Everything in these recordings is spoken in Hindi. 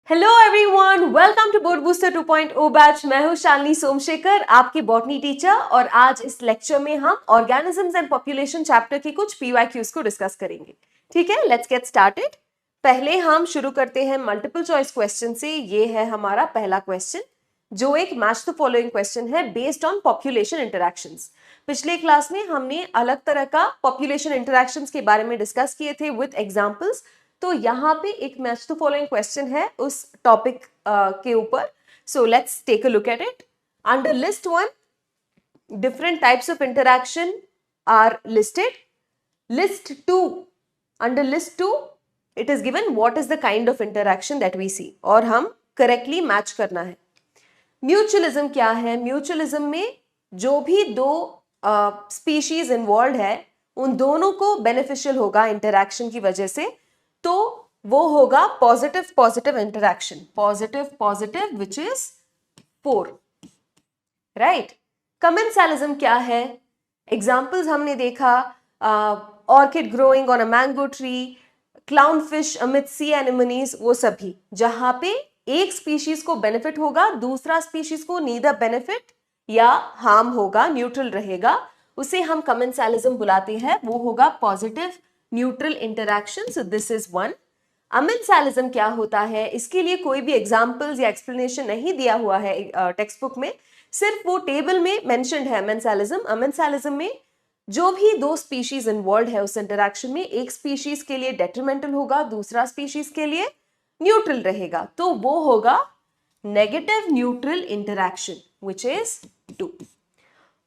Hello everyone, welcome to board booster 2.0 batch. मैं हूं शालिनी सोमशेखर, आपकी बॉटनी टीचर, और आज इस लेक्चर में हम ऑर्गेनिजम्स एंड पॉपुलेशन चैप्टर की कुछ पीवाईक्यूज को डिस्कस करेंगे। ठीक है, लेट्स गेट स्टार्टेड। पहले हम शुरू करते हैं मल्टीपल चॉइस क्वेश्चन से। ये है हमारा पहला क्वेश्चन, जो एक मैच द फॉलोइंग क्वेश्चन है बेस्ड ऑन पॉपुलेशन इंटरैक्शंस। पिछले क्लास में हमने अलग तरह का पॉपुलेशन इंटरैक्शंस के बारे में डिस्कस किए थे विद एग्जांपल्स। तो यहाँ पे एक मैच द फॉलोइंग क्वेश्चन है उस टॉपिक के ऊपर। So let's take a look at it. Under list 1, different types of interaction are listed. List 2, under list 2 it is given what is the kind of interaction that we see, और हम करेक्टली मैच करना है। म्यूचुअलिज्म क्या है? म्यूचुअलिज्म में जो भी दो स्पीशीज इन्वॉल्व है उन दोनों को बेनिफिशियल होगा इंटरैक्शन की वजह से, तो वो होगा positive positive interaction. Positive positive which is 4, right. कमेंसालिज्म क्या है? एग्जाम्पल्स हमने देखा, orchid growing on a mango tree, clown fish अमिट सी एनिमोनीज, वो सभी जहां पे एक स्पीशीज को बेनिफिट होगा, दूसरा स्पीशीज को नीदर बेनिफिट या हार्म होगा, न्यूट्रल रहेगा, उसे हम कमेंसालिज्म बुलाते हैं। वो होगा positive neutral interaction. So this is one. Amensalism क्या होता है? इसके लिए कोई भी एग्जाम्पल्स या एक्सप्लेनेशन नहीं दिया हुआ है टेक्स्ट बुक में, सिर्फ वो टेबल में मेंशन्ड है अमेंसालिज्म। अमेंसालिज्म में जो भी दो स्पीशीज इन्वॉल्व है उस इंटरैक्शन में, एक स्पीशीज के लिए डेट्रीमेंटल होगा, दूसरा स्पीशीज के लिए न्यूट्रल रहेगा, तो वो होगा negative neutral interaction which is 2।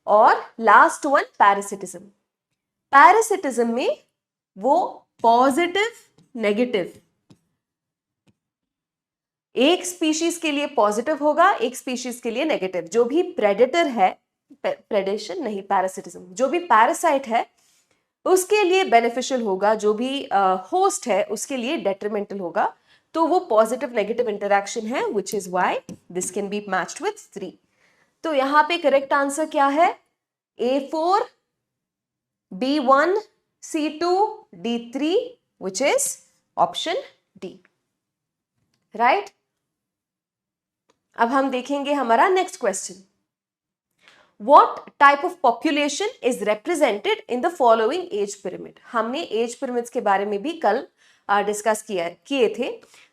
और लास्ट वन, पैरासिटिज्म। पैरासिटिज्म में वो पॉजिटिव नेगेटिव, एक स्पीशीज के लिए पॉजिटिव होगा, एक स्पीशीज के लिए नेगेटिव। जो भी प्रेडेटर है, प्रेडेशन नहीं, पैरासिटिज्म, जो भी पैरासाइट है उसके लिए बेनिफिशियल होगा, जो भी होस्ट है उसके लिए डेट्रीमेंटल होगा, तो वो पॉजिटिव नेगेटिव इंटरैक्शन है, which is why this can be matched with 3। तो यहां पे करेक्ट आंसर क्या है? A4, B1, C2, D3, which is option D, right. अब हम देखेंगे हमारा next question. What type of population is represented in the following age pyramid? हमने एज पिरामिड्स के बारे में भी कल डिस्कस किए थे।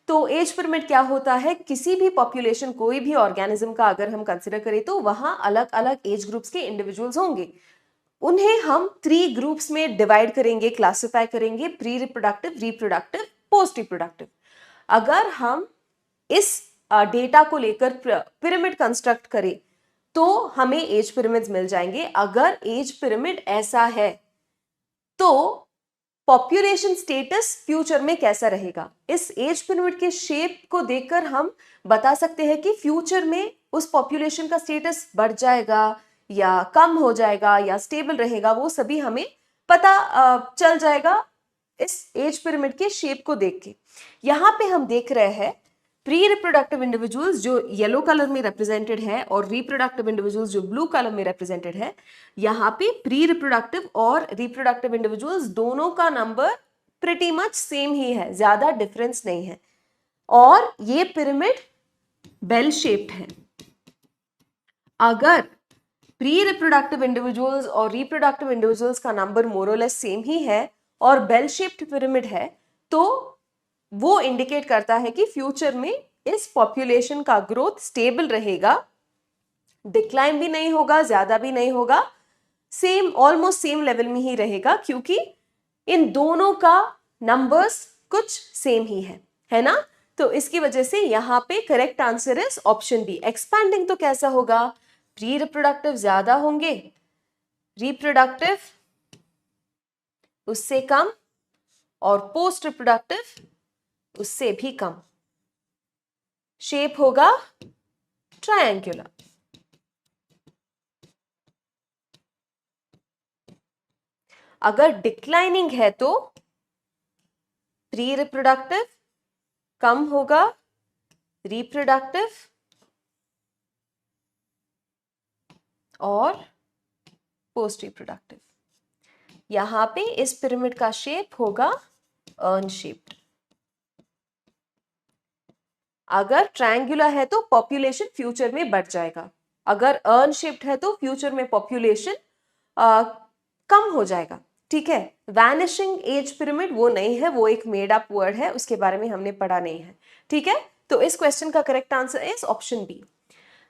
तो एज पिरामिड क्या होता है? किसी भी पॉपुलेशन, कोई भी ऑर्गेनिज्म का अगर हम कंसिडर करें तो वहां अलग अलग एज ग्रुप्स के इंडिविजुअल्स होंगे। उन्हें हम 3 ग्रुप्स में डिवाइड करेंगे, क्लासिफाई करेंगे, pre reproductive, reproductive, post reproductive. अगर हम इस डेटा को लेकर पिरामिड कंस्ट्रक्ट करें तो हमें एज पिरामिड्स मिल जाएंगे। अगर एज पिरामिड ऐसा है तो पॉपुलेशन स्टेटस फ्यूचर में कैसा रहेगा? इस एज पिरामिड के शेप को देखकर हम बता सकते हैं कि फ्यूचर में उस पॉपुलेशन का स्टेटस बढ़ जाएगा या कम हो जाएगा या स्टेबल रहेगा, वो सभी हमें पता चल जाएगा इस एज पिरामिड के शेप को देख के। यहां पे हम देख रहे हैं प्री रिप्रोडक्टिव इंडिविजुअल्स जो येलो कलर में रिप्रेजेंटेड है और रिप्रोडक्टिव इंडिविजुअल्स जो ब्लू कलर में रिप्रेजेंटेड है। यहाँ पे प्री रिप्रोडक्टिव और रिप्रोडक्टिव इंडिविजुअल्स दोनों का नंबर प्रिटी मच सेम ही है, ज्यादा डिफरेंस नहीं है, और ये पिरामिड बेल शेप्ड है। अगर प्री रिप्रोडक्टिव इंडिविजुअल्स और रिप्रोडक्टिव इंडिविजुअल्स का नंबर मोर और लेस सेम ही है और बेल शेप्ड पिरामिड है, तो वो इंडिकेट करता है कि फ्यूचर में इस पॉपुलेशन का ग्रोथ स्टेबल रहेगा, डिक्लाइन भी नहीं होगा, ज्यादा भी नहीं होगा, सेम, ऑलमोस्ट सेम लेवल में ही रहेगा, क्योंकि इन दोनों का नंबर्स कुछ सेम ही है ना। तो इसकी वजह से यहां पे correct answer is option B. Expanding तो कैसा होगा? प्री रिप्रोडक्टिव ज्यादा होंगे, रिप्रोडक्टिव उससे कम, और पोस्ट रिप्रोडक्टिव उससे भी कम। शेप होगा ट्रायंगुलर। अगर डिक्लाइनिंग है तो प्री रिप्रोडक्टिव कम होगा, रिप्रोडक्टिव और पोस्ट रिप्रोडक्टिव। यहां पे इस पिरामिड का शेप होगा अर्न शेप्ड। अगर ट्रायंगुलर है तो पॉपुलेशन फ्यूचर में बढ़ जाएगा, अगर अर्न शेप्ड है तो फ्यूचर में पॉपुलेशन कम हो जाएगा, ठीक है। वैनिशिंग एज पिरामिड वो नहीं है, वो एक मेड अप वर्ड है, उसके बारे में हमने पढ़ा नहीं है, ठीक है। तो इस क्वेश्चन का correct answer is option B.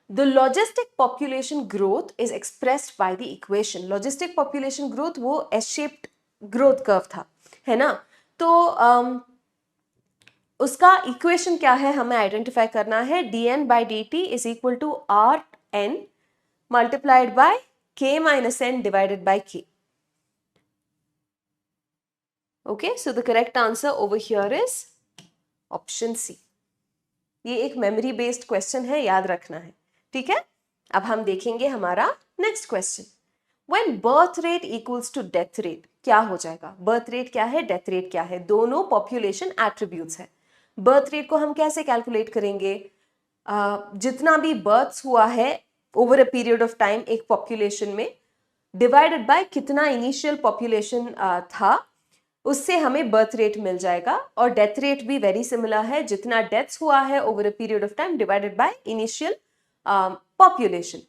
The logistic population growth is expressed by the equation. Logistic population growth वो S-shaped growth curve था, है ना। तो उसका इक्वेशन क्या है हमें आइडेंटिफाई करना है। dn by dt is equal to rn multiplied by k minus n divided by k. Okay, so the correct answer over here is option C. ये एक मेमोरी बेस्ड क्वेश्चन है, याद रखना है, ठीक है। अब हम देखेंगे हमारा next question. When birth rate equals to death rate, क्या हो जाएगा। बर्थ रेट क्या है, डेथ रेट क्या है, दोनों पॉपुलेशन एट्रीब्यूट्स है। बर्थ रेट को हम कैसे कैलकुलेट करेंगे, जितना भी बर्थ्स हुआ है over a period of time एक पॉपुलेशन में, डिवाइडेड बाय कितना इनिशियल पॉपुलेशन था, उससे हमें बर्थ रेट मिल जाएगा। और डेथ रेट भी वेरी सिमिलर है, जितना डेथ्स हुआ है over a period of time divided by initial population,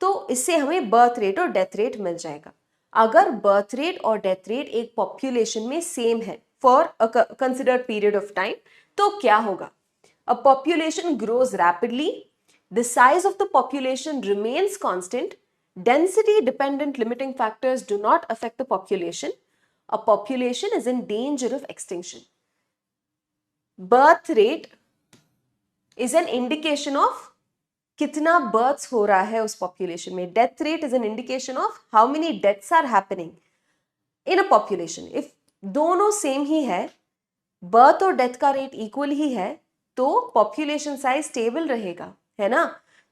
तो इससे हमें बर्थ रेट और डेथ रेट मिल जाएगा। अगर बर्थ रेट और डेथ रेट एक पॉपुलेशन में सेम है for a considered period of time, तो क्या होगा। A population grows rapidly, the size of the population remains constant, density dependent limiting factors do not affect the population, a population is in danger of extinction. Birth rate is an indication of कितना births हो रहा है उस population में. Death rate is an indication of how many deaths are happening in a population. If दोनों same ही है, birth और death का rate equal ही है, तो population size stable रहेगा, है ना।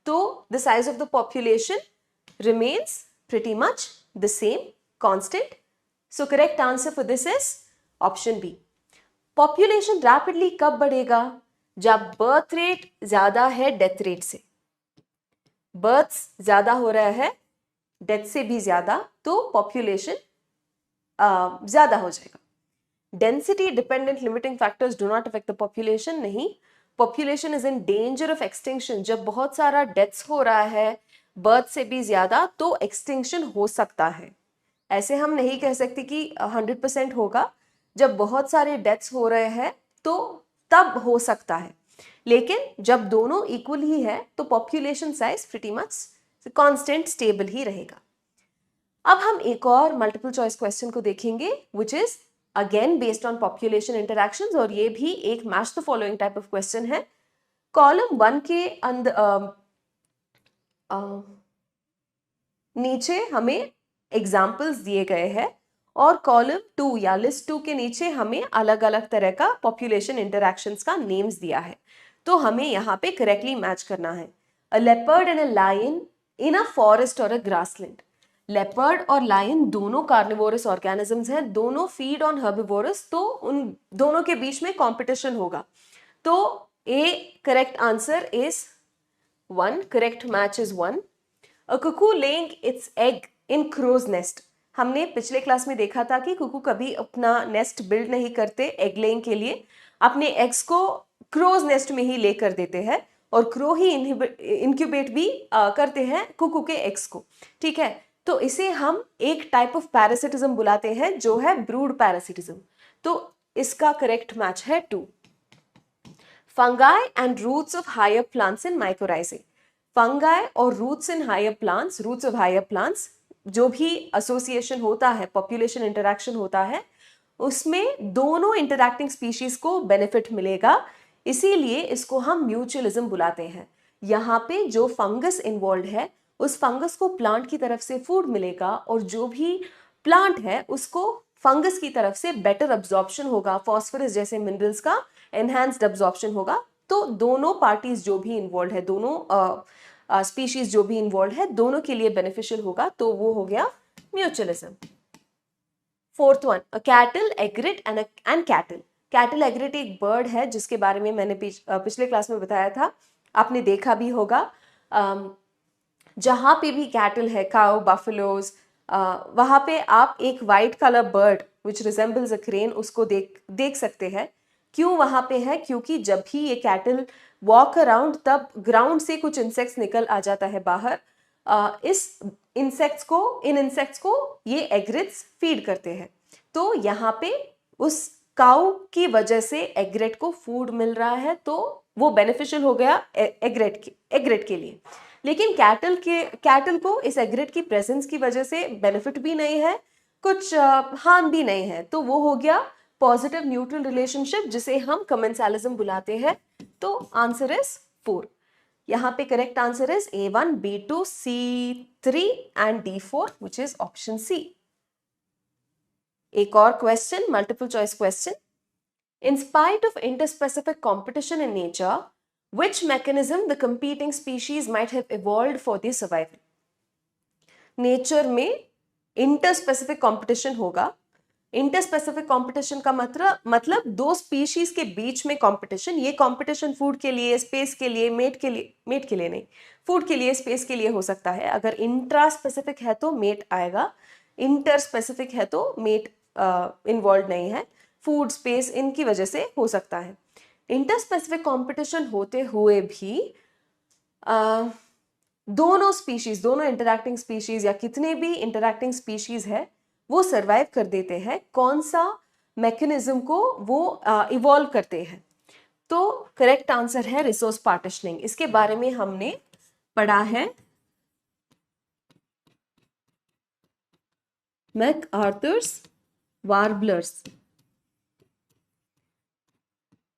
तो the size of the population remains pretty much the same, constant. So correct answer for this is option B. Population rapidly कब बढ़ेगा, जब birth rate ज्यादा है death rate से। births ज्यादा हो रहा है death से भी ज्यादा, तो population ज्यादा हो जाएगा। Density dependent limiting factors do not affect the population, नहीं। Population is in danger of extinction, जब बहुत सारा deaths हो रहा है birth से भी ज्यादा, तो extinction हो सकता है। ऐसे हम नहीं कह सकते कि 100% होगा, जब बहुत सारे डेथ्स हो रहे हैं तो तब हो सकता है, लेकिन जब दोनों इक्वल ही है तो population size pretty much constant stable ही रहेगा। अब हम एक और मल्टीपल चॉइस क्वेश्चन को देखेंगे, which is again based on population interactions, और ये भी एक match the following type of question है। कॉलम 1 के अंदर नीचे हमें एग्जाम्पल्स दिए गए हैं, और कॉलम 2 या लिस्ट 2 के नीचे हमें अलग अलग तरह का पॉपुलेशन इंटरैक्शंस का नेम्स दिया है। तो हमें यहाँ पे करेक्टली मैच करना है। A leopard and a lion in a forest और अ ग्रासलैंड। लेपर्ड और लायन दोनों कार्निवोरस ऑर्गेनिजम्स हैं, दोनों फीड ऑन हर्बिवोरस, तो उन दोनों के बीच में कॉम्पिटिशन होगा। तो a correct answer is 1, correct match is 1। A cuckoo laying its egg in crow's nest. हमने पिछले क्लास में देखा था कि कुकू कभी अपना नेस्ट बिल्ड नहीं करते एग लेइंग के लिए, अपने एग्स को क्रोज नेस्ट में ही लेकर देते हैं, और क्रो ही इनक्यूबेट भी करते हैं कुकू के एग्स को, ठीक है। तो इसे हम एक टाइप ऑफ पैरासिटिज्म बुलाते हैं, जो है ब्रूड पैरासिटिज्म। तो इसका करेक्ट मैच है 2। Fungi and roots of higher plants in mycorrhizae. Fungi और roots in higher plants, roots of higher plants, जो भी एसोसिएशन होता है, पॉपुलेशन इंटरैक्शन होता है, उसमें दोनों इंटरैक्टिंग स्पीशीज को बेनिफिट मिलेगा, इसीलिए इसको हम म्यूचुअलिज्म बुलाते हैं। यहाँ पे जो फंगस इन्वॉल्व है, उस फंगस को प्लांट की तरफ से फूड मिलेगा, और जो भी प्लांट है उसको फंगस की तरफ से बेटर अब्जॉर्प्शन होगा, फॉस्फोरस जैसे मिनरल्स का एनहांस्ड अब्जॉर्प्शन होगा। तो दोनों पार्टीज जो भी इन्वॉल्व है, दोनों स्पीशीज जो भी इन्वॉल्व है, दोनों के लिए बेनिफिशियल होगा, तो वो हो गया mutualism. 4th one, a cattle, एग्रेट and cattle. Cattle एग्रेट एक बर्ड है जिसके बारे में मैंने पिछले क्लास में बताया था, आपने देखा भी होगा। जहाँ पे भी कैटल है, काउ, बफेलोज, वहाँ पे आप एक white colour bird which resembles a crane उसको देख सकते हैं। क्यों वहाँ पे है, क्योंकि जब भी ये कैटल वॉक अराउंड, तब ग्राउंड से कुछ इंसेक्ट्स निकल आ जाता है बाहर। इन इंसेक्ट्स को ये एग्रेट्स फीड करते हैं। तो यहाँ पे उस काउ की वजह से एग्रेट को फूड मिल रहा है, तो वो बेनिफिशियल हो गया एग्रेट के लिए। लेकिन कैटल को इस एग्रेट की प्रेजेंस की वजह से बेनिफिट भी नहीं है, कुछ हार्म भी नहीं है, तो वो हो गया पॉजिटिव न्यूट्रल रिलेशनशिप, जिसे हम कमेंसालिज्म बुलाते हैं। तो आंसर इज 4। यहाँ पे correct answer is A1, B2, C3 and D4, which is option C। एक और question, multiple choice question. In spite of interspecific competition in nature, which mechanism the competing species might have evolved for their survival? Nature में इंटरस्पेसिफिक कंपटीशन होगा। इंटरस्पेसिफिक कंपटीशन का मतलब दो स्पीशीज के बीच में कंपटीशन। ये कंपटीशन फूड के लिए, स्पेस के लिए, मेट के लिए नहीं, फूड के लिए, स्पेस के लिए हो सकता है। अगर इंट्रा स्पेसिफिक है तो मेट आएगा, इंटर स्पेसिफिक है तो मेट इन्वॉल्व नहीं है। फूड, स्पेस, इनकी वजह से हो सकता है। इंटर स्पेसिफिक कंपटीशन होते हुए भी दोनों इंटरैक्टिंग स्पीशीज या कितने भी इंटरैक्टिंग स्पीशीज है वो सरवाइव कर देते हैं। कौन सा मैकेनिज्म को वो इवॉल्व करते हैं? तो करेक्ट आंसर है रिसोर्स पार्टिशनिंग। इसके बारे में हमने पढ़ा है मैकआर्थर्स वार्बलर्स।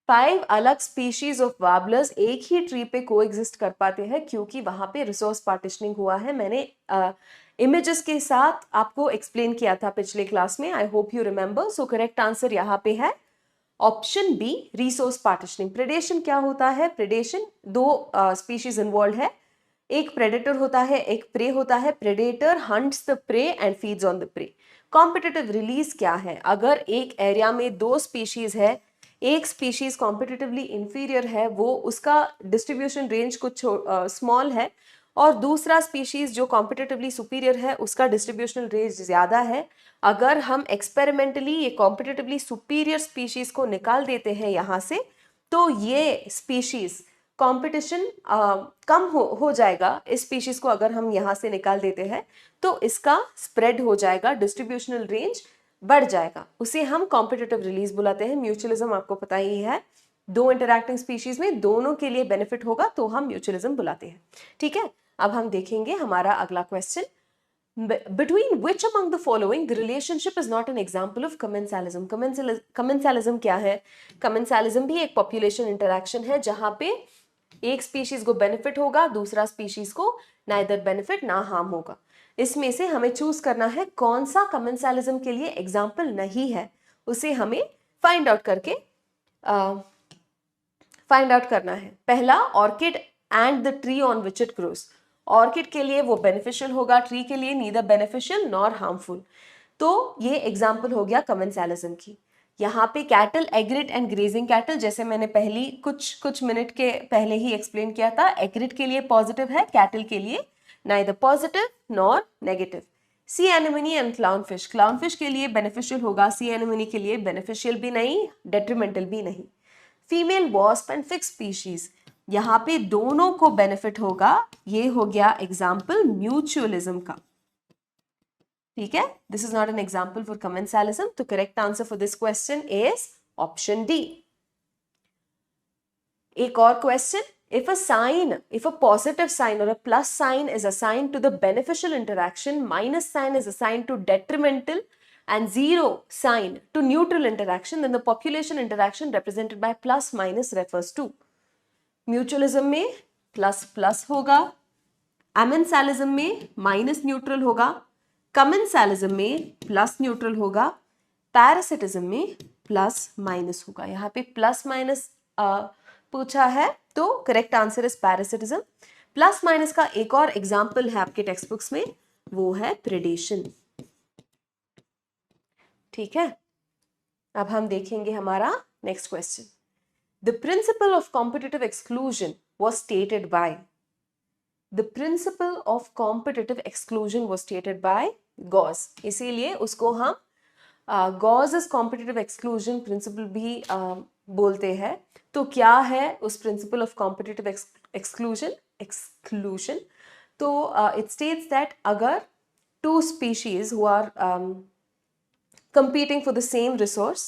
5 अलग स्पीशीज ऑफ वार्बलर्स एक ही ट्री पे कोएग्जिस्ट कर पाते हैं क्योंकि वहां पे रिसोर्स पार्टिशनिंग हुआ है। मैंने इमेजेस के साथ आपको एक्सप्लेन किया था पिछले क्लास में, I hope you remember. So correct answer यहाँ पे है option B, resource partitioning. Predation क्या होता है? प्रेडेशन, दो स्पीशीज इन्वॉल्व है, एक प्रेडेटर होता है, एक प्रे होता है। Predator hunts the prey and feeds on the prey. Competitive release क्या है? अगर एक एरिया में दो स्पीशीज है, एक स्पीशीज कॉम्पिटिटिवली इंफीरियर है, वो उसका डिस्ट्रीब्यूशन रेंज कुछ स्मॉल है, और दूसरा स्पीशीज जो कॉम्पिटिटिवली सुपीरियर है उसका डिस्ट्रीब्यूशनल रेंज ज्यादा है। अगर हम एक्सपेरिमेंटली ये कॉम्पिटिटिवली सुपीरियर स्पीशीज को निकाल देते हैं यहाँ से, तो ये स्पीशीज कंपटीशन कम हो जाएगा। इस स्पीशीज को अगर हम यहाँ से निकाल देते हैं तो इसका स्प्रेड हो जाएगा, डिस्ट्रीब्यूशनल रेंज बढ़ जाएगा। उसे हम कॉम्पिटिटिव रिलीज बुलाते हैं। म्यूचुअलिज्म आपको पता ही है, दो इंटरैक्टिंग स्पीशीज में दोनों के लिए बेनिफिट होगा तो हम म्यूचुअलिज्म बुलाते हैं। ठीक है, अब हम देखेंगे हमारा अगला question. Between which among the following the relationship is not an example of commensalism? Commensalism क्या है? Commensalism भी एक population interaction है जहां पे एक स्पीशीज को बेनिफिट होगा, दूसरा स्पीशीज को नाइदर बेनिफिट ना हार्म होगा। इसमें से हमें चूज करना है कौन सा कमेंसालिज्म के लिए एग्जाम्पल नहीं है, उसे हमें फाइंड आउट करना है। पहला, orchid and the tree on which it grows. Orchid के लिए वो बेनिफिशियल होगा, ट्री के लिए नीदर बेनिफिशियल नॉर हार्मफुल। तो ये एग्जाम्पल हो गया कमेंसालिज्म की। यहाँ पे कैटल, एग्रेट एंड ग्रेजिंग कैटल, जैसे मैंने पहली कुछ मिनट के पहले ही एक्सप्लेन किया था, एग्रेट के लिए पॉजिटिव है, कैटल के लिए neither positive nor negative. Sea anemone and clownfish, clownfish के लिए बेनिफिशियल होगा, सी एनेमनी के लिए बेनिफिशियल भी नहीं, डेट्रीमेंटल भी नहीं। Female wasp and fix species, यहाँ पे दोनों को बेनिफिट होगा, ये हो गया एग्जाम्पल म्यूचुअलिज्म का। ठीक है, this is not an example for commensalism. तो correct answer for this question is option D. एक और question, if a positive sign or a plus sign is assigned to the beneficial interaction, minus sign is assigned to detrimental, and 0 sign to neutral interaction, then the population interaction represented by plus minus refers to. Mutualism में प्लस प्लस होगा, अमेंसालिज्म में माइनस न्यूट्रल होगा, कमेंसालिज्म में प्लस न्यूट्रल होगा, पैरासिटिज्म में प्लस माइनस होगा। यहाँ पे प्लस माइनस पूछा है तो correct answer is parasitism. Plus minus का एक और एग्जाम्पल है आपके टेक्स्ट बुक्स में, वो है प्रेडेशन। ठीक है, अब हम देखेंगे हमारा next question. The principle of competitive exclusion was stated by. The principle of competitive exclusion was stated by Gauss. इसीलिए उसको हम गॉसेस कॉम्पिटिटिव एक्सक्लूजन प्रिंसिपल भी बोलते हैं। तो क्या है उस प्रिंसिपल ऑफ कॉम्पिटिटिव एक्सक्लूजन? तो इट स्टेट्स दैट अगर two species who are competing for the same resource,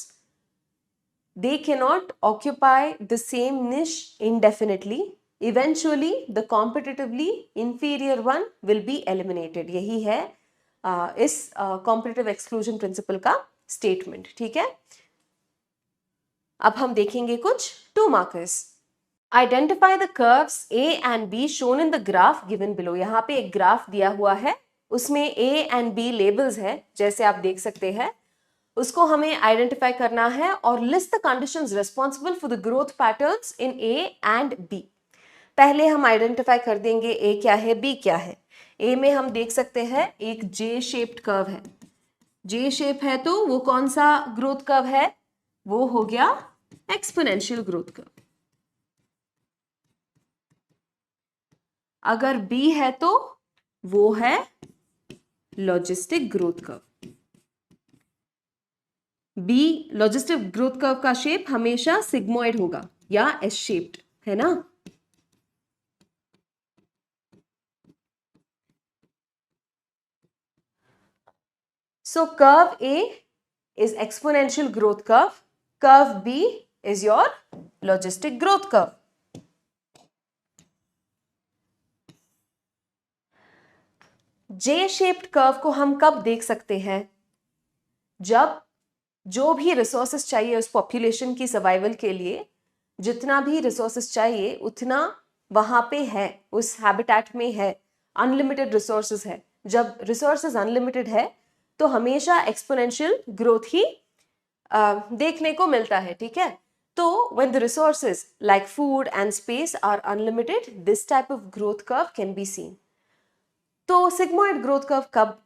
they cannot occupy the same niche indefinitely. Eventually, the competitively inferior one will be eliminated. यही है इस competitive exclusion principle का statement, ठीक है? अब हम देखेंगे कुछ 2 markers. Identify the curves A and B shown in the graph given below. यहाँ पे एक ग्राफ दिया हुआ है, उसमें A and B लेबल्स है, जैसे आप देख सकते हैं। उसको हमें आइडेंटिफाई करना है और list the conditions responsible for the growth patterns in A and B। पहले हम आइडेंटिफाई कर देंगे A क्या है, B क्या है। A में हम देख सकते हैं एक J शेप्ड कर्व है। J शेप है तो वो कौन सा ग्रोथ कर्व है? वो हो गया एक्सपोनेंशियल ग्रोथ कर्व। अगर B है तो वो है logistic growth curve. B logistic growth curve का शेप हमेशा सिग्मोइड होगा या एस शेप्ड, है ना? So curve A is exponential growth curve, curve B is your logistic growth curve. J shaped curve को हम कब देख सकते हैं? जब जो भी रिसोर्सेस चाहिए उस पॉपुलेशन की सर्वाइवल के लिए, जितना भी रिसोर्सेस चाहिए उतना वहां पे है, उस हैबिटेट में है, अनलिमिटेड रिसोर्सेस है। जब रिसोर्सेस अनलिमिटेड है तो हमेशा एक्सपोनेंशियल ग्रोथ ही देखने को मिलता है, ठीक है? तो when the resources like food and space are unlimited, this type of growth curve can be seen. तो सिग्मोइड ग्रोथ कर्व कब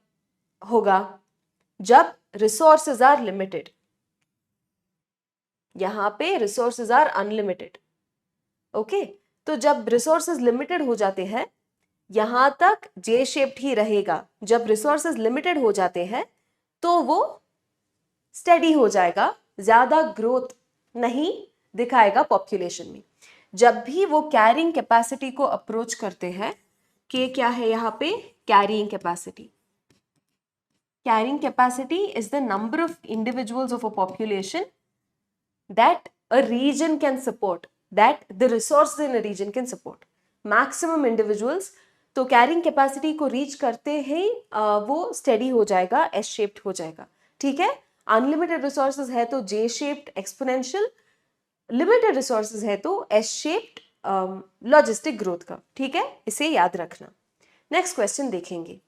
होगा? जब रिसोर्सेज आर लिमिटेड। यहां पे रिसोर्सेज आर अनलिमिटेड, ओके? तो जब रिसोर्सेज लिमिटेड हो जाते हैं, यहां तक जे शेप्ड ही रहेगा। जब रिसोर्सेज लिमिटेड हो जाते हैं तो वो स्टेडी हो जाएगा, ज्यादा ग्रोथ नहीं दिखाएगा पॉपुलेशन में। जब भी वो कैरिंग कैपेसिटी को अप्रोच करते हैं, के क्या है यहाँ पे? Carrying capacity. Carrying capacity is the number of individuals of a population that a region can support, that the resources in a region can support. Maximum individuals, तो carrying capacity को reach करते ही वो steady हो जाएगा, S shaped हो जाएगा, ठीक है? Unlimited resources है तो J shaped exponential, limited resources है तो S shaped logistic growth का, ठीक है? इसे याद रखना। Next question देखेंगे।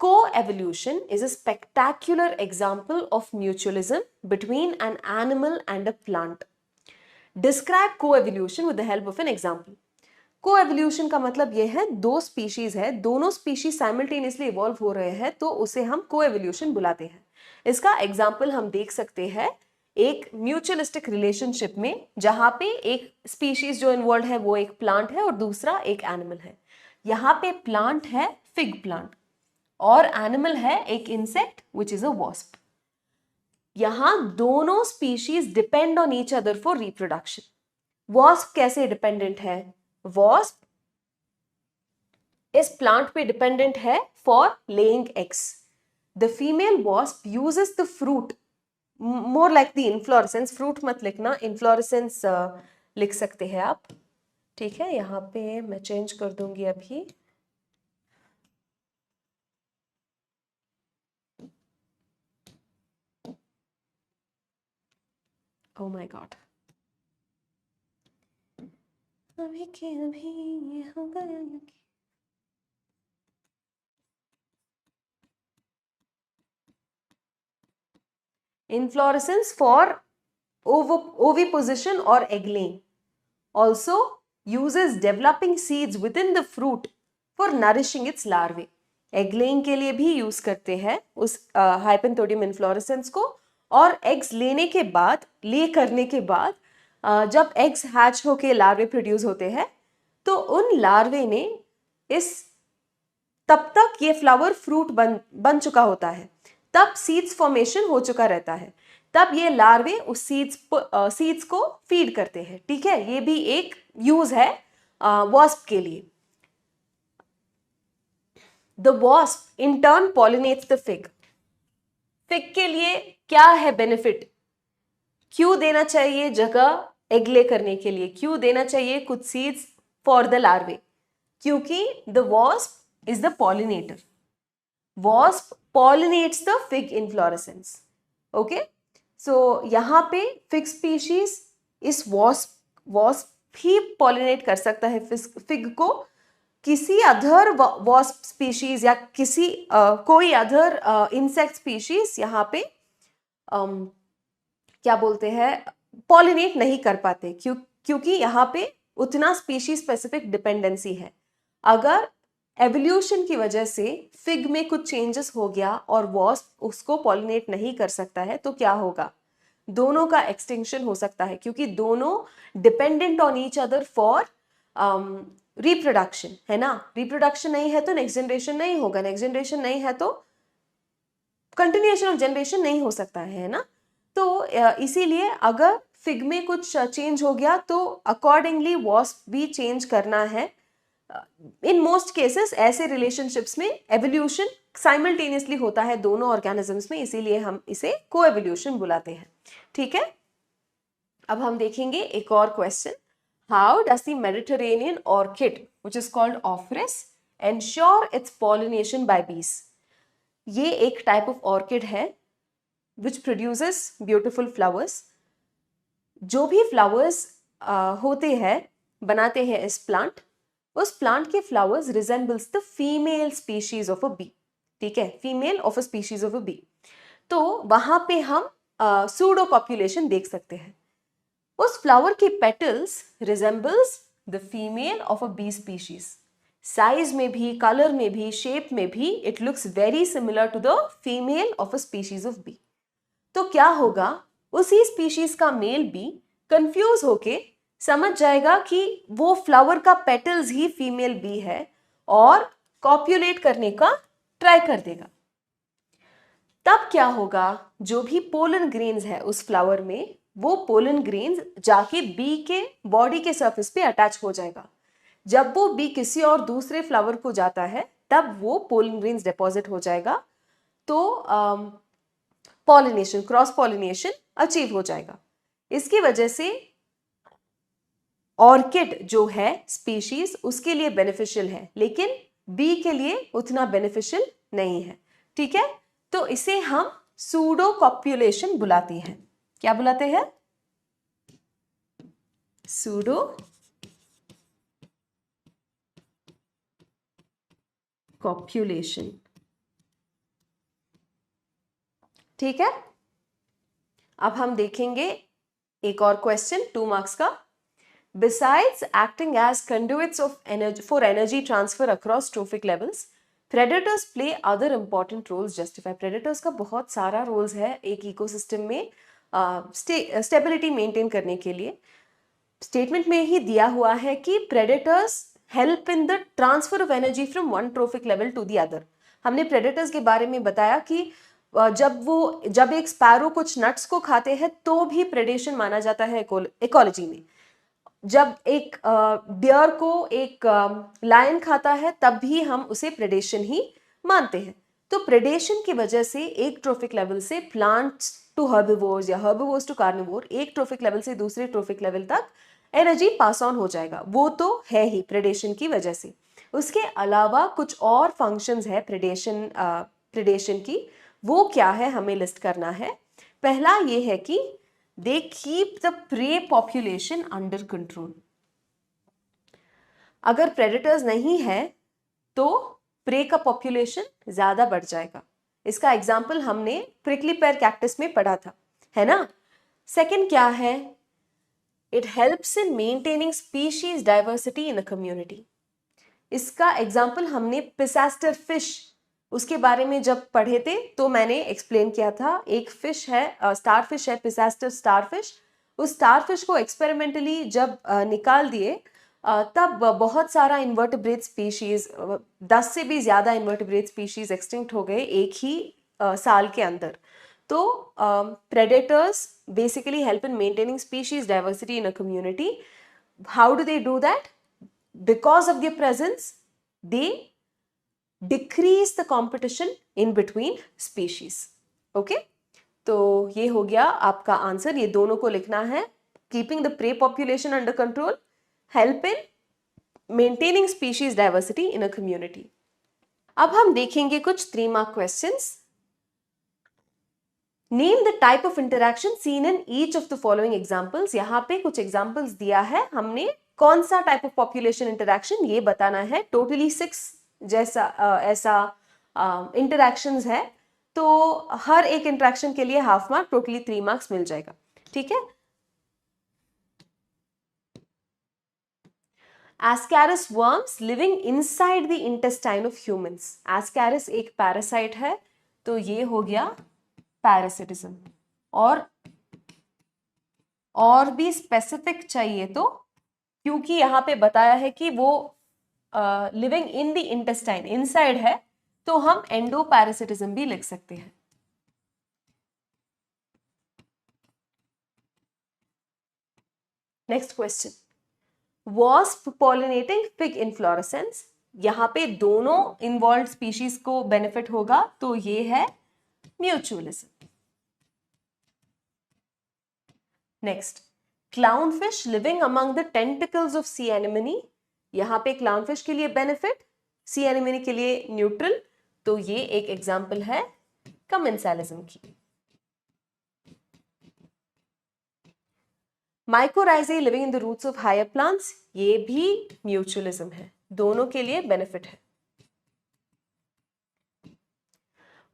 Co-evolution is a spectacular example of mutualism between an animal and a plant. Describe co-evolution with the help of an example. Co-evolution का मतलब यह है दो species है, दोनों species simultaneously evolve हो रहे हैं तो उसे हम co-evolution बुलाते हैं। इसका example हम देख सकते हैं एक mutualistic relationship में, जहां पे एक species जो involved है वो एक plant है और दूसरा एक animal है। यहाँ पे plant है fig plant और एनिमल है एक insect which is a wasp. यहां दोनों species depend on each other for reproduction. Wasp कैसे डिपेंडेंट है? वॉस्प इस प्लांट पे डिपेंडेंट है for laying eggs. The female wasp uses the fruit more like the inflorescence. Fruit मत लिखना, इनफ्लोरेसेंस लिख सकते हैं आप, ठीक है? यहाँ पे मैं चेंज कर दूंगी अभी। Oh my God. अभी के अभी ये हो गया। Inflorescence for oviposition or egg laying. Also uses developing seeds within the fruit for nourishing its larvae. Egg laying के लिए भी यूज करते हैं उस हाइपेंथोडियम इन्फ्लोरेसेंस को। और एग्स लेने के बाद, ले करने के बाद जब एग्स हैच होके लार्वे प्रोड्यूस होते हैं तो उन लार्वे ने तब तक ये फ्लावर फ्रूट बन चुका होता है। तब सीड्स फॉर्मेशन हो चुका रहता है, तब ये लार्वे उस सीड्स को फीड करते हैं। ठीक है, ये भी एक यूज है वॉस्प के लिए। The wasp in turn pollinates the fig. Fig के लिए क्या है बेनिफिट? क्यों देना चाहिए जगह एग ले करने के लिए, क्यों देना चाहिए कुछ सीड्स फॉर द लार्वे? क्योंकि the wasp is the pollinator. Wasp pollinates the fig inflorescence. Okay, so यहाँ पे फिग स्पीशीज इस वॉस्प ही पॉलिनेट कर सकता है फिग को। किसी अदर वॉस्प स्पीशीज या किसी कोई अदर इंसेक्ट स्पीशीज यहाँ पे क्या बोलते हैं, पॉलिनेट नहीं कर पाते, क्योंकि यहाँ पे उतना स्पीशीज स्पेसिफिक डिपेंडेंसी है। अगर एवोल्यूशन की वजह से फिग में कुछ चेंजेस हो गया और वॉस्प उसको पॉलिनेट नहीं कर सकता है, तो क्या होगा? दोनों का एक्सटिंक्शन हो सकता है, क्योंकि दोनों dependent on each other for reproduction, है ना। रिप्रोडक्शन नहीं है तो नेक्स्ट जनरेशन नहीं होगा, नेक्स्ट जनरेशन नहीं है तो कंटिन्यूएशन ऑफ जनरेशन नहीं हो सकता है ना। तो इसीलिए अगर फिग में कुछ चेंज हो गया तो अकॉर्डिंगली वॉस्प भी चेंज करना है। इन मोस्ट केसेस ऐसे रिलेशनशिप्स में एवोल्यूशन साइमल्टेनियसली होता है दोनों ऑर्गेनिजम्स में, इसीलिए हम इसे कोएवोल्यूशन बुलाते हैं। ठीक है, अब हम देखेंगे एक और question. How does the Mediterranean orchid which is called Ophrys ensure its pollination by bees? ये एक टाइप ऑफ ऑर्किड है which produces beautiful flowers। जो भी फ्लावर्स होते हैं, बनाते हैं इस प्लांट, उस प्लांट के flowers resembles the female species of a bee. ठीक है, female of a species of a bee. तो वहां पे हम सूडो कॉप्युलेशन देख सकते हैं। उस फ्लावर के petals resembles the female of a bee species. Size में भी, कलर में भी, शेप में भी it looks very similar to the female of a species of bee. तो क्या होगा, उसी स्पीशीज का मेल भी कंफ्यूज होके समझ जाएगा कि वो फ्लावर का पेटल्स ही फीमेल बी है और कॉप्युलेट करने का ट्राई कर देगा। तब क्या होगा, जो भी पोलन ग्रेन्स है उस फ्लावर में, वो पोलन ग्रेन्स जाके बी के बॉडी के सरफेस पे अटैच हो जाएगा। जब वो बी किसी और दूसरे फ्लावर को जाता है तब वो पोलन ग्रेन्स डिपॉजिट हो जाएगा, तो पॉलिनेशन, क्रॉस पॉलिनेशन अचीव हो जाएगा। इसकी वजह से ऑर्किड जो है स्पीशीज उसके लिए बेनिफिशियल है, लेकिन बी के लिए उतना बेनिफिशियल नहीं है। ठीक है, तो इसे हम सूडो कॉप्युलेशन बुलाते हैं। क्या बुलाते हैं? सूडो कॉप्युलेशन। ठीक है, अब हम देखेंगे एक और क्वेश्चन 2 मार्क्स का। Besides acting as conduits of energy for energy transfer across trophic levels, predators play other important roles justify। predators का बहुत सारा रोल्स है एक इकोसिस्टम में स्टेबिलिटी मेंटेन करने के लिए। स्टेटमेंट में ही दिया हुआ है कि predators help in the transfer of energy from one trophic level to the other। हमने predators के बारे में बताया कि जब एक स्पैरो कुछ नट्स को खाते हैं तो भी प्रेडेशन माना जाता है इकोलॉजी में। जब एक डियर को एक लायन खाता है तब भी हम उसे प्रेडेशन ही मानते हैं। तो प्रेडेशन की वजह से एक ट्रोफिक लेवल से प्लांट्स टू हर्बिवोर्स या हर्बिवोर्स टू कार्निवोर, एक ट्रोफिक लेवल से दूसरे ट्रोफिक लेवल तक एनर्जी पास ऑन हो जाएगा। वो तो है ही प्रेडेशन की वजह से। उसके अलावा कुछ और फंक्शंस है प्रेडेशन की, वो क्या है हमें लिस्ट करना है। पहला ये है कि they keep the prey population under control। अगर predators नहीं है तो prey का population ज्यादा बढ़ जाएगा। इसका एग्जाम्पल हमने प्रिकली पेयर कैक्टस में पढ़ा था, है ना। सेकंड क्या है, it helps in maintaining species diversity in a community। इसका एग्जाम्पल हमने पिसास्टर फिश, उसके बारे में जब पढ़े थे तो मैंने एक्सप्लेन किया था। एक फिश है, स्टार फिश है, पिसास्टर स्टार फिश। उस स्टार फिश को एक्सपेरिमेंटली जब निकाल दिए तब बहुत सारा इन्वर्टिब्रेट स्पीशीज, 10 से भी ज़्यादा इन्वर्टिब्रेट स्पीशीज एक्सटिंक्ट हो गए एक ही साल के अंदर। तो predators basically help in maintaining species diversity in a community. How do they do that? Because of their presence, they decrease the competition in between species. Okay? तो ये हो गया आपका आंसर, ये दोनों को लिखना है। Keeping the prey population under control, help in maintaining species diversity in a community. अब हम देखेंगे कुछ 3 mark questions. Name the type of interaction seen in each of the following examples. यहाँ पे कुछ एग्जांपल्स दिया है, हमने कौन सा टाइप ऑफ पॉपुलेशन इंटरैक्शन ये बताना है। टोटली 6 जैसा ऐसा इंटरैक्शंस है, तो हर एक इंटरैक्शन के लिए हाफ मार्क, टोटली 3 मार्क्स मिल जाएगा। ठीक है। Ascaris worms living inside the intestine of humans. Ascaris एक पैरासाइट है, तो ये हो गया पैरासिटिज्म। और भी स्पेसिफिक चाहिए तो, क्योंकि यहाँ पे बताया है कि वो living in the intestine, inside है, तो हम एंडोपैरासिटिज्म भी लिख सकते हैं। Next question, wasp pollinating fig inflorescence। यहाँ पे दोनों इन्वॉल्व स्पीशीज को बेनिफिट होगा, तो ये है mutualism. Next, clownfish living among the tentacles of sea anemone. यहाँ पे क्लाउनफिश के लिए बेनिफिट, सी एनिमनी के लिए न्यूट्रल, तो ये एक एग्जाम्पल है कमेंसालिज्म की। Mycorrhizae living in the roots of higher plants, ये भी म्यूचुअलिज्म है, दोनों के लिए बेनिफिट है।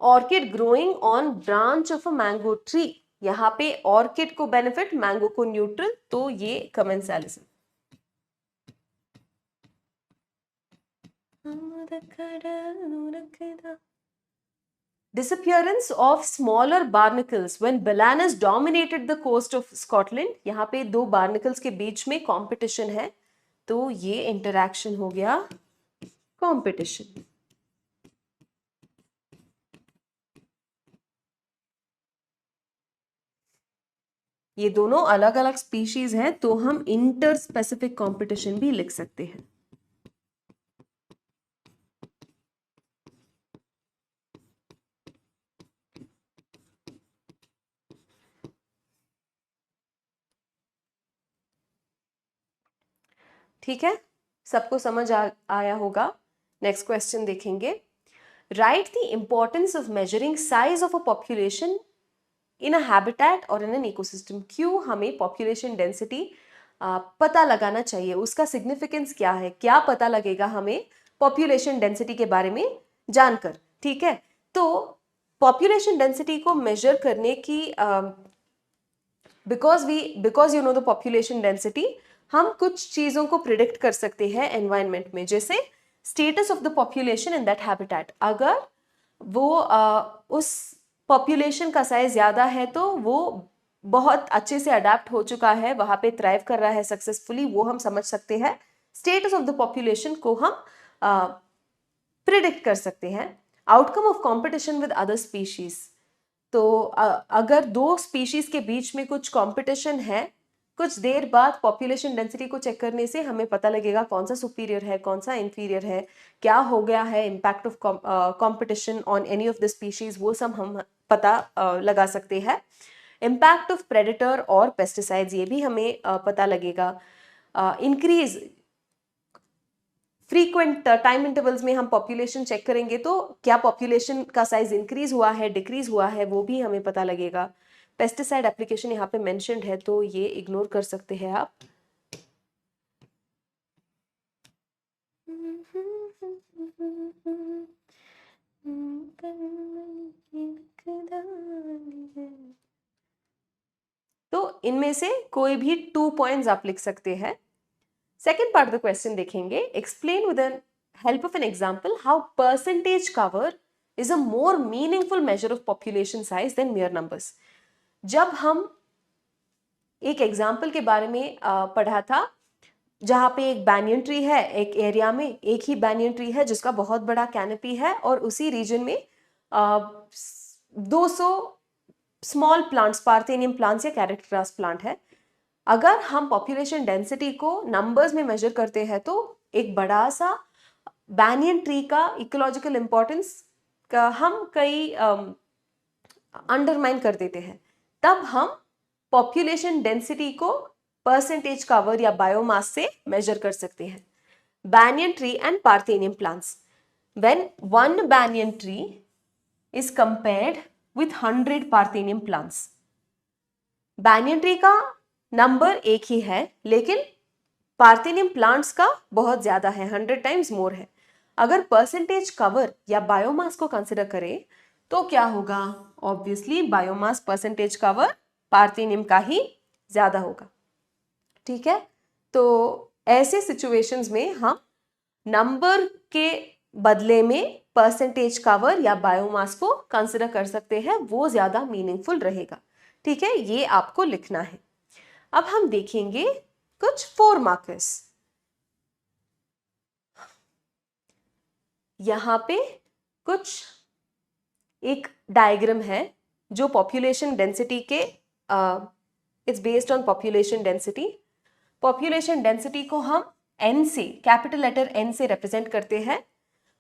Orchid growing on branch of a mango tree, यहाँ पे ऑर्किड को बेनिफिट, मैंगो को न्यूट्रल, तो ये कमेंसालिज्म। Disappearance of smaller barnacles when balanus dominated the coast of Scotland। यहाँ पे 2 barnacles के बीच में कंपटीशन है, तो ये इंटरैक्शन हो गया कंपटीशन। ये दोनों अलग अलग स्पीशीज हैं, तो हम इंटर स्पेसिफिक कंपटीशन भी लिख सकते हैं। ठीक है, सबको समझ आया होगा। नेक्स्ट क्वेश्चन देखेंगे। Right the importance of measuring size of a population in a habitat और इन एन इकोसिस्टम। क्यों हमें पॉपुलेशन डेंसिटी पता लगाना चाहिए, उसका सिग्निफिकेंस क्या है, क्या पता लगेगा हमें पॉपुलेशन डेंसिटी के बारे में जानकर। ठीक है, तो पॉपुलेशन डेंसिटी को मेजर करने की because you know the population density, हम कुछ चीजों को प्रिडिक्ट कर सकते हैं एनवायरनमेंट में, जैसे status of the population in that habitat. अगर वो उस पॉपुलेशन का साइज ज्यादा है, तो वो बहुत अच्छे से अडेप्ट हो चुका है, वहां पे थ्राइव कर रहा है सक्सेसफुली, वो हम समझ सकते हैं। स्टेटस ऑफ द पॉपुलेशन को हम प्रिडिक्ट कर सकते हैं। Outcome of competition with other species, तो अगर 2 स्पीशीज के बीच में कुछ कंपटीशन है, कुछ देर बाद पॉपुलेशन डेंसिटी को चेक करने से हमें पता लगेगा कौन सा सुपीरियर है, कौन सा इंफीरियर है, क्या हो गया है impact of competition on any of the species, वो सब हम पता लगा सकते हैं। इम्पैक्ट ऑफ प्रेडेटर और पेस्टिसाइड्स, ये भी हमें पता लगेगा। इंक्रीज फ्रीक्वेंट टाइम इंटरवल्स में हम पॉपुलेशन चेक करेंगे, तो क्या पॉपुलेशन का साइज इंक्रीज हुआ है, डिक्रीज हुआ है, वो भी हमें पता लगेगा। पेस्टिसाइड एप्लीकेशन यहाँ पे मेंशन्ड है, तो ये इग्नोर कर सकते हैं आप। तो इनमें से कोई भी 2 पॉइंट्स आप लिख सकते हैं। Second part of the question देखेंगे। Explain with the help of an example how percentage cover is a more meaningful measure of population size than mere numbers. जब हम एक एग्जाम्पल के बारे में पढ़ा था, जहाँ पे एक बैनियन ट्री है, एक एरिया में एक ही बैनियन ट्री है जिसका बहुत बड़ा कैनोपी है, और उसी रीजन में 200 स्मॉल प्लांट्स, पार्थेनियम प्लांट्स या कैरेट ग्रास प्लांट है। अगर हम पॉपुलेशन डेंसिटी को नंबर्स में मेजर करते हैं तो एक बड़ा सा बैनियन ट्री का इकोलॉजिकल इंपॉर्टेंस का हम कई अंडरमाइन कर देते हैं। तब हम पॉपुलेशन डेंसिटी को परसेंटेज कवर या बायोमास से मेजर कर सकते हैं। banyan tree and parthenium plants. When one banyan tree is compared with 100 parthenium plants, banyan tree का नंबर एक ही है लेकिन पार्थेनियम प्लांट्स का बहुत ज्यादा है, 100 टाइम्स मोर है। अगर परसेंटेज कवर या बायोमास को कंसिडर करें तो क्या होगा? Obviously biomass percentage cover parthenium का ही ज्यादा होगा। ठीक है, तो ऐसे सिचुएशंस में हम नंबर के बदले में परसेंटेज कवर या बायोमास को कंसिडर कर सकते हैं, वो ज्यादा मीनिंगफुल रहेगा। ठीक है, ये आपको लिखना है। अब हम देखेंगे कुछ 4 मार्कर्स। यहां पे कुछ एक डायग्राम है जो पॉपुलेशन डेंसिटी के it's based on population density. Population density को हम एन से, कैपिटल लेटर एन से रिप्रेजेंट करते हैं।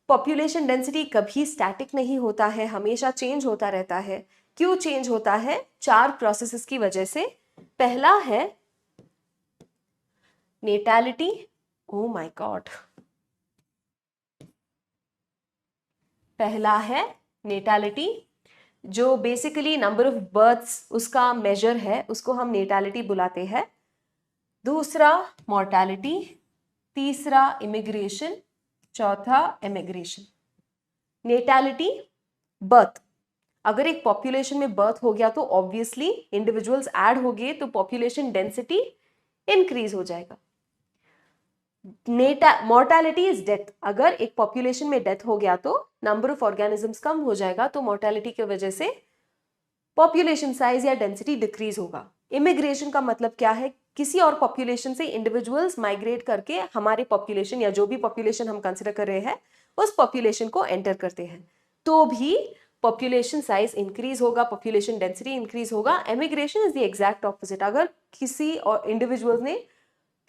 पॉपुलेशन डेंसिटी कभी स्टैटिक नहीं होता है, हमेशा चेंज होता रहता है। क्यों चेंज होता है? 4 प्रोसेसेस की वजह से। पहला है नेटालिटी। ओ माय गॉड, पहला है नेटालिटी, जो बेसिकली नंबर ऑफ बर्थ्स उसका मेजर है, उसको हम नेटालिटी बुलाते हैं। दूसरा मॉर्टैलिटी, तीसरा इमिग्रेशन, चौथा एमिग्रेशन। नेटालिटी बर्थ, अगर एक पॉपुलेशन में बर्थ हो गया तो ऑब्वियसली इंडिविजुअल्स ऐड हो गए तो पॉपुलेशन डेंसिटी इंक्रीज हो जाएगा। मॉर्टैलिटी इज डेथ, अगर एक पॉपुलेशन में डेथ हो गया तो नंबर ऑफ ऑर्गेनिजम्स कम हो जाएगा, तो मॉर्टैलिटी की वजह से पॉपुलेशन साइज या डेंसिटी डिक्रीज होगा। इमिग्रेशन का मतलब क्या है? किसी और पॉपुलेशन से इंडिविजुअल्स माइग्रेट करके हमारे पॉपुलेशन या जो भी पॉपुलेशन हम कंसिडर कर रहे हैं उस पॉपुलेशन को एंटर करते हैं, तो भी पॉपुलेशन साइज इंक्रीज होगा, पॉपुलेशन डेंसिटी इंक्रीज होगा। Emigration is the exact opposite, अगर किसी और इंडिविजुअल ने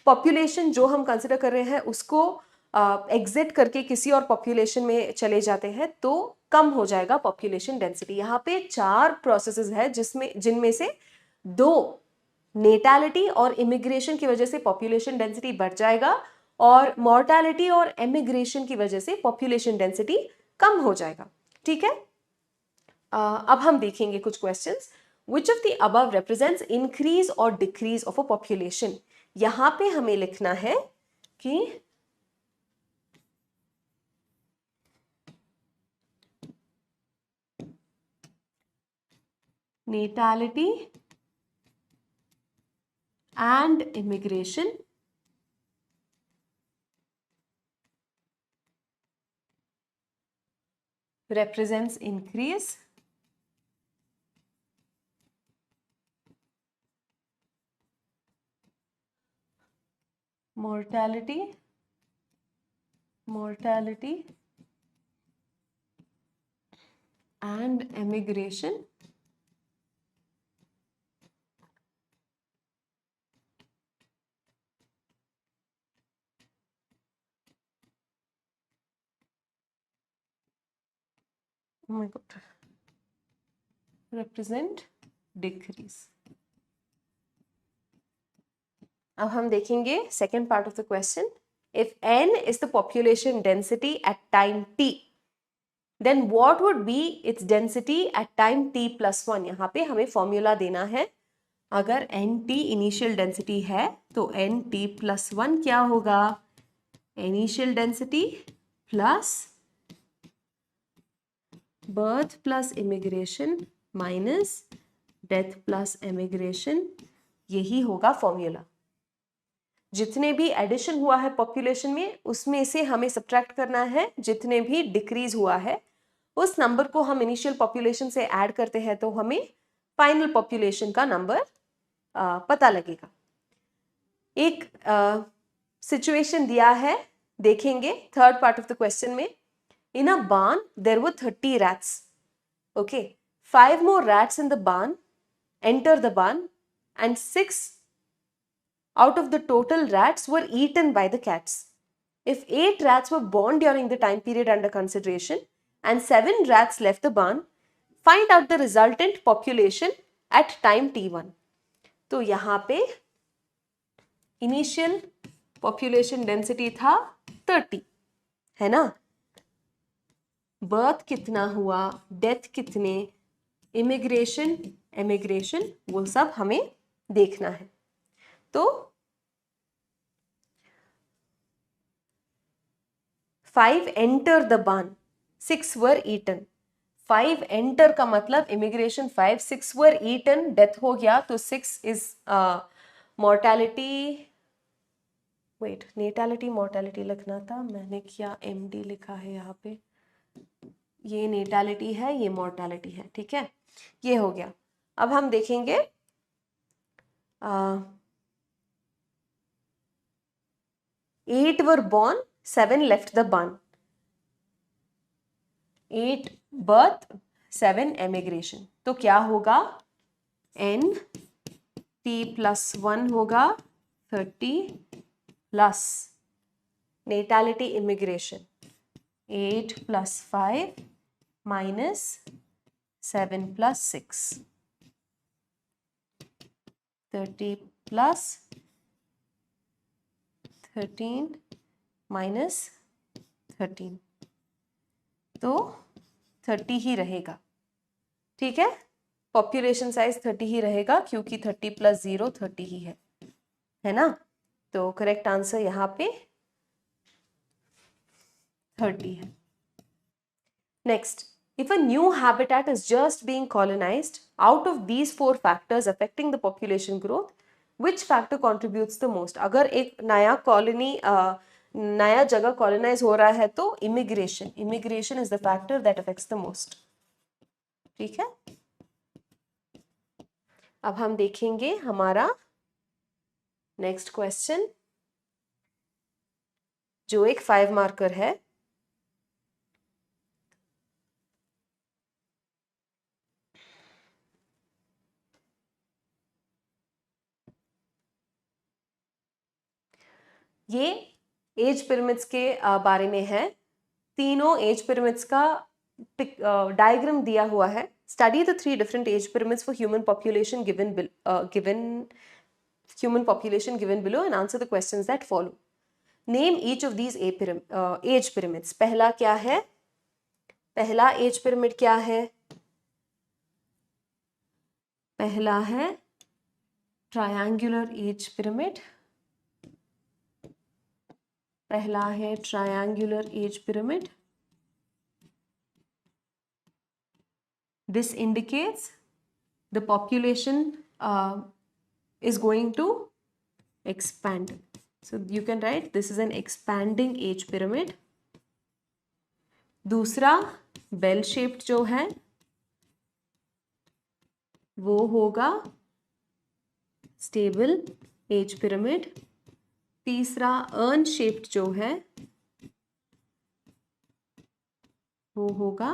पॉपुलेशन जो हम कंसिडर कर रहे हैं उसको एग्जिट करके किसी और पॉपुलेशन में चले जाते हैं तो कम हो जाएगा पॉपुलेशन डेंसिटी। यहाँ पे 4 प्रोसेसेस है जिनमें से 2 नेटालिटी और इमिग्रेशन की वजह से पॉपुलेशन डेंसिटी बढ़ जाएगा और मॉर्टैलिटी और एमिग्रेशन की वजह से पॉपुलेशन डेंसिटी कम हो जाएगा। ठीक है, अब हम देखेंगे कुछ questions. Which of the above represents increase और डिक्रीज ऑफ अ पॉपुलेशन? यहां पे हमें लिखना है कि नेटालिटी and immigration represents increase mortality and emigration oh my god represent decrease। अब हम देखेंगे second part of the question. If n is the population density at time t, then what would be its density at time t plus 1? यहाँ पे हमें फॉर्मूला देना है। अगर nt इनिशियल डेंसिटी है तो nt प्लस 1 क्या होगा? Initial density plus birth plus immigration minus death plus emigration, यही होगा फॉर्मूला। जितने भी एडिशन हुआ है पॉपुलेशन में उसमें से हमें सब्ट्रैक्ट करना है, जितने भी डिक्रीज हुआ है उस नंबर को हम इनिशियल पॉपुलेशन से ऐड करते हैं तो हमें फाइनल पॉपुलेशन का नंबर पता लगेगा। एक सिचुएशन दिया है, देखेंगे third part of the question में। In a barn there were 30 rats. Okay, 5 more rats in the barn enter the barn and 6 out of the total rats were eaten by the cats. If 8 rats were born during the time period under consideration and 7 rats left the barn, find out the resultant population at time t1. तो यहाँ पे इनिशियल पॉपुलेशन डेंसिटी था 30, है ना. बर्थ कितना हुआ, डेथ कितने, इमिग्रेशन एमिग्रेशन, वो सब हमें देखना है. तो 5 एंटर द बार्न, 6 वर ईटन. 5 एंटर का मतलब इमिग्रेशन 5, 6 वर ईटन, डेथ हो गया तो 6 is mortality. Wait, natality mortality लिखना था, मैंने क्या MD लिखा है यहाँ पे. ये नेटैलिटी है, ये मॉर्टैलिटी है, ठीक है, ये हो गया. अब हम देखेंगे 8 वर बॉर्न, 7 लेफ्ट द बार्न. 8 बर्थ, 7 एमिग्रेशन. तो क्या होगा, NT+1 होगा 30 plus natality immigration 8 + 5 minus 7 + 6. 30 plus 13 minus 13, तो 30 ही रहेगा. ठीक है, पॉपुलेशन साइज 30 ही रहेगा क्योंकि 30 + 0 30 ही है ना. तो करेक्ट आंसर यहाँ पे 30 है. Next, if a new habitat is just being colonized, out of these 4 factors affecting the population growth, which factor contributes the most? अगर एक नया कॉलोनी, नया जगह कॉलोनाइज हो रहा है तो immigration is the factor that affects the most. ठीक है, अब हम देखेंगे हमारा नेक्स्ट क्वेश्चन जो एक 5 मार्कर है. ये एज पिरामिड्स के बारे में है. तीनों एज पिरामिड्स का डायग्राम दिया हुआ है. Study the 3 different age pyramids for human population given below and answer the questions that follow. Name each of these age pyramids. पहला क्या है, पहला एज पिरामिड क्या है, पहला है ट्रायंगुलर एज पिरामिड. पहला है triangular age pyramid. This indicates the population is going to expand. So you can write this is an expanding age pyramid. दूसरा बेल शेप्ड जो है वो होगा स्टेबल एज पिरामिड. तीसरा अर्न शेप्ड जो है वो होगा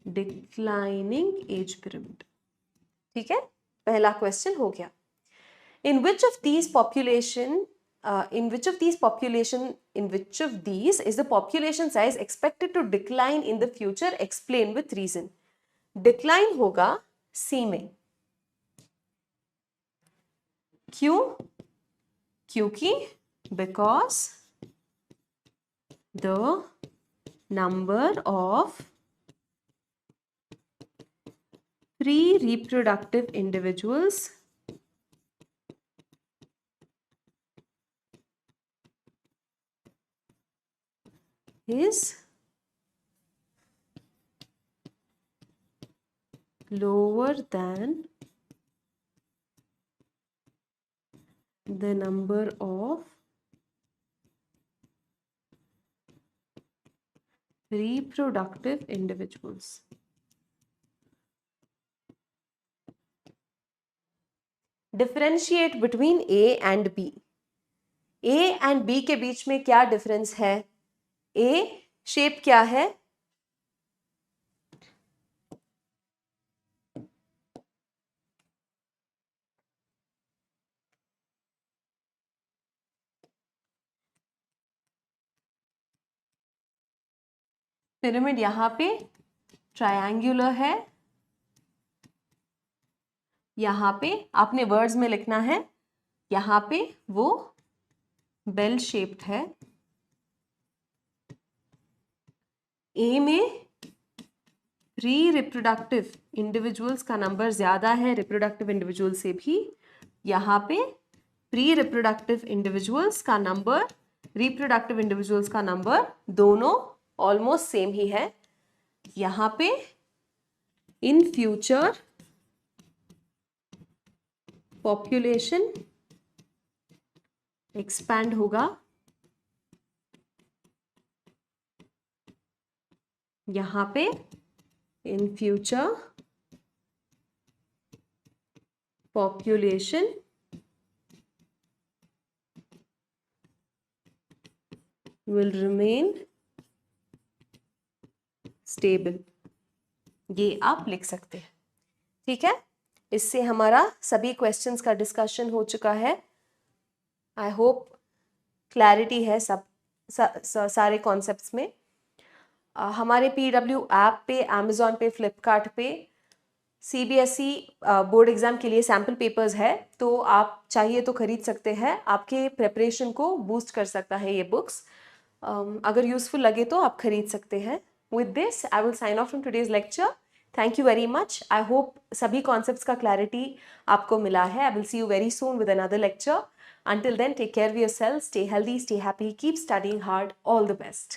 डिक्लाइनिंग एज पिरामिड. ठीक है, पहला क्वेश्चन हो गया. in which of these is the population size expected to decline in the future? Explain with reason. Decline होगा C में. क्यों? क्योंकि because the number of pre-reproductive individuals is lower than the number of reproductive individuals. Differentiate between A and B. A and B के बीच में क्या डिफरेंस है? A शेप क्या है? पिरामिड यहाँ पे ट्रायंगुलर है, यहाँ पे आपने वर्ड्स में लिखना है, यहाँ पे वो बेल शेप्ड है। ए में प्री रिप्रोडक्टिव इंडिविजुअल्स का नंबर ज्यादा है रिप्रोडक्टिव इंडिविजुअल से भी, यहाँ पे प्री रिप्रोडक्टिव इंडिविजुअल्स का नंबर, रिप्रोडक्टिव इंडिविजुअल्स का नंबर दोनों ऑलमोस्ट सेम ही है। यहाँ पे इन फ्यूचर पॉपुलेशन एक्सपैंड होगा, यहाँ पे in future population will remain stable, ये आप लिख सकते हैं। ठीक है, इससे हमारा सभी क्वेश्चंस का डिस्कशन हो चुका है। आई होप क्लैरिटी है सारे कॉन्सेप्ट्स में। हमारे PW ऐप पे, अमेजोन पे, फ्लिपकार्ट पे CBSE बोर्ड एग्जाम के लिए सैम्पल पेपर्स है, तो आप चाहिए तो खरीद सकते हैं। आपके प्रिपरेशन को बूस्ट कर सकता है ये बुक्स। अगर यूजफुल लगे तो आप खरीद सकते हैं। With this I will sign off from today's lecture. Thank you very much. I hope सभी कॉन्सेप्ट्स का क्लैरिटी आपको मिला है। I will see you very soon with another lecture. Until then, take care of yourself, stay healthy, stay happy, keep studying hard. All the best.